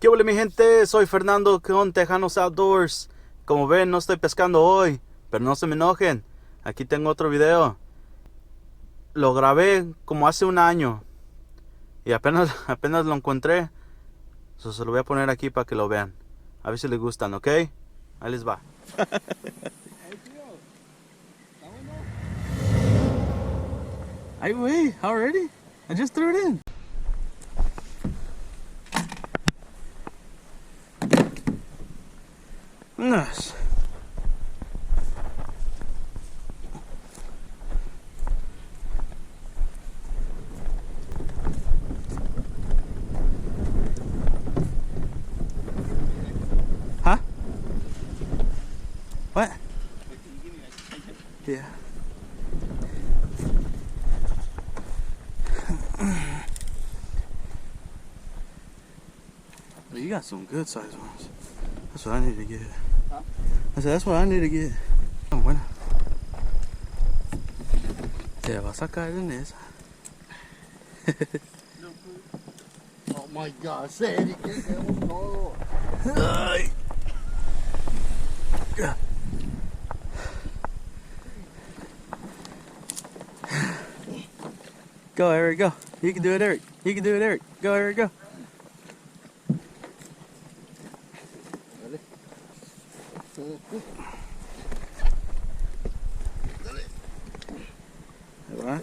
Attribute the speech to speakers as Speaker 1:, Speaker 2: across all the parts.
Speaker 1: ¿Qué hola mi gente? Soy Fernando con Tejanos Outdoors. Como ven, no estoy pescando hoy, pero no se me enojen. Aquí tengo otro video. Lo grabé como hace un año y apenas lo encontré. Se lo voy a poner aquí para que lo vean. A ver si les gustan, ¿ok? Ahí les va. Ay, güey, already? I just threw it in. Nice. Huh? What? Yeah. Well, you got some good sized ones. That's what I need to get.
Speaker 2: Huh?
Speaker 1: I said, that's what I need to get. Oh, bueno. Te vas a caer en esa.
Speaker 2: Oh my God, serio, que hacemos todo.
Speaker 1: Ay. Go, Eric, go. You can do it, Eric. You can do it, Eric. Go, Eric, go. Ahí va.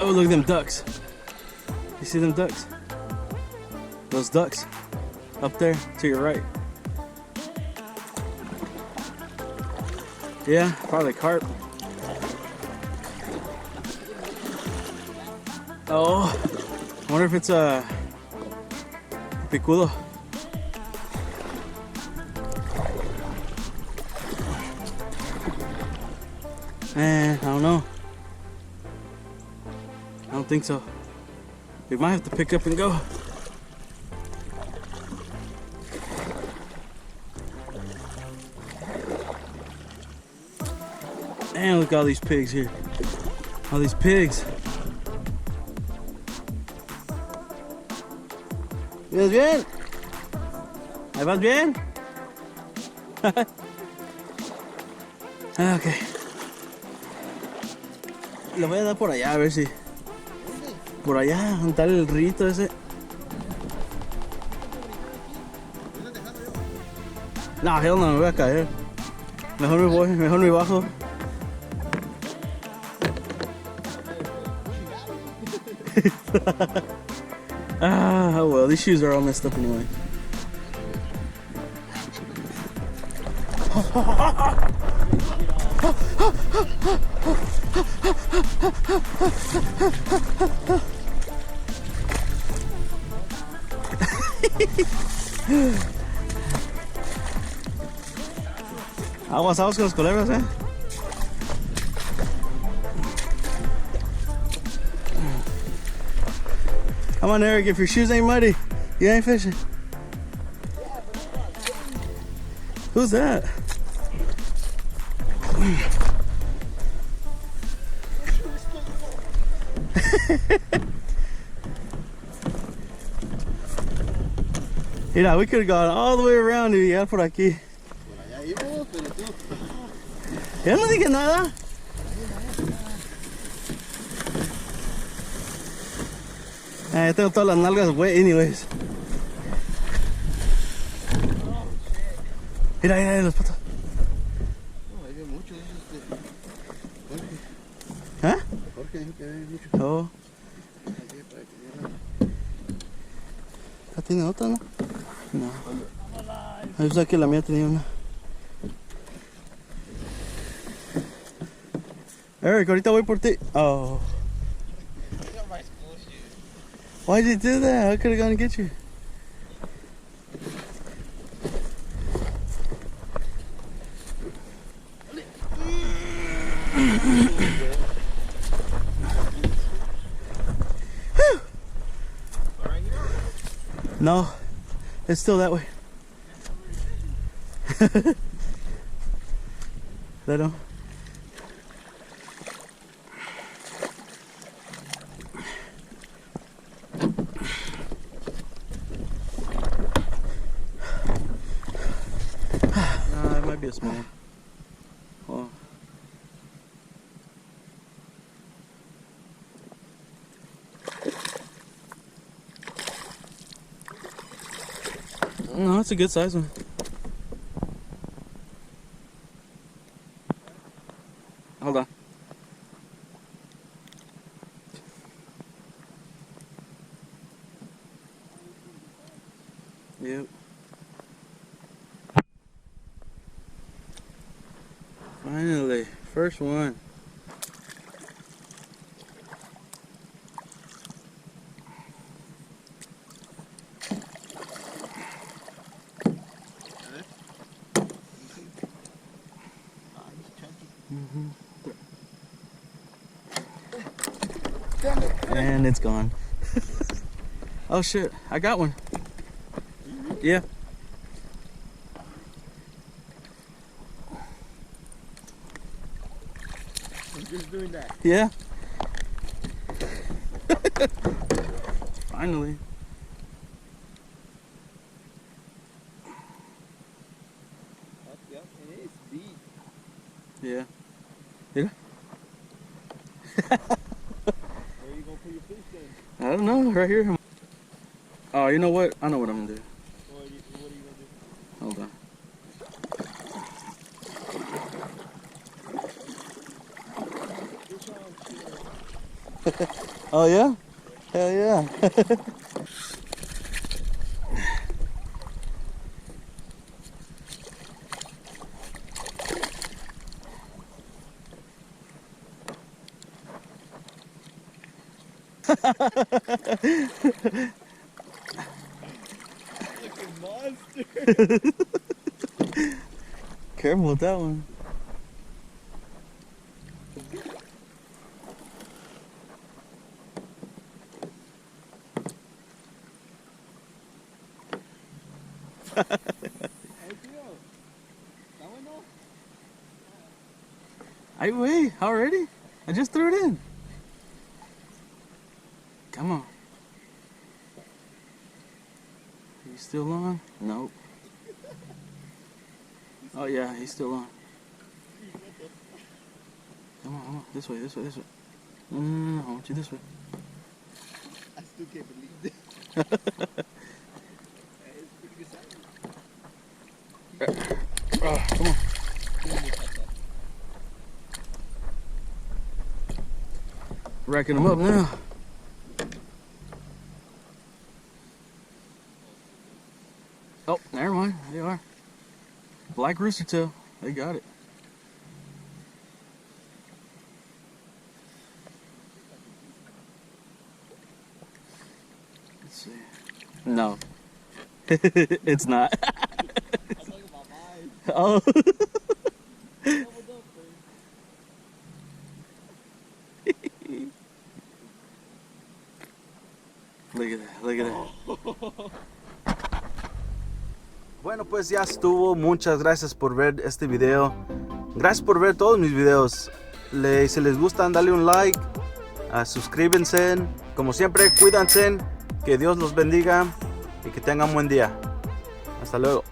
Speaker 1: Oh, look at them ducks. You see them ducks? Those ducks up there to your right. Yeah, probably carp. Oh, I wonder if it's a picudo. I don't know. I don't think so. We might have to pick up and go. And look at all these pigs here. All these pigs. ¿Vienes bien? ¿Ahí vas bien? Ok. Le voy a dar por allá a ver si... Por allá, donde está el rito ese. No, hell no, me voy a caer. Mejor me voy, mejor me bajo. Ah, well, these shoes are all messed up anyway. Aguas con los culebras, eh. Come on, Eric, if your shoes ain't muddy, you ain't fishing. Who's that? Mira, we could have gone all the way around y llegar por aquí. Yo no dije nada. Yo tengo todas las nalgas wet anyways. Mira, mira, los patos.
Speaker 2: No, hay mucho.
Speaker 1: ¿Ah?
Speaker 2: Jorge dijo que hay mucho.
Speaker 1: Oh. ¿Ya tiene otra, no? No. Yo pensaba que la mía tenía una. Eric, ahorita voy por ti. Oh. Why did you do that? I could have gone and get you. No, it's still that way. Let him. It might be a small one. Oh. No, it's a good size one. Hold on. Yep. Finally, first one. And it's gone. Oh shit, I got one. Yeah.
Speaker 2: I'm just doing that.
Speaker 1: Yeah. Finally.
Speaker 2: Yep, it is deep.
Speaker 1: Yeah. Yeah.
Speaker 2: Where are you gonna put your fish then?
Speaker 1: I don't know, right here. Oh, you know what? I know what I'm gonna do.
Speaker 2: What are you gonna do?
Speaker 1: Hold on. Oh yeah? Hell yeah.
Speaker 2: Fucking monster.
Speaker 1: Careful with that one. I wait already? I just threw it in. Come on. He's still on? Nope. Oh yeah, he's still on. Come on, this way, this way, this way. I want you this way.
Speaker 2: I still can't believe this. It's pretty good size.
Speaker 1: Oh, come on. Racking them up now. Oh, never mind. There you are. Black rooster tail.
Speaker 2: I got it. Let's see. No. It's not. Oh. Look at that, look at that.
Speaker 1: Bueno, pues ya estuvo. Muchas gracias por ver este video. Gracias por ver todos mis videos. Si les gustan, dale un like. Suscríbanse. Como siempre, cuídense. Que Dios los bendiga y que tengan buen día. Hasta luego.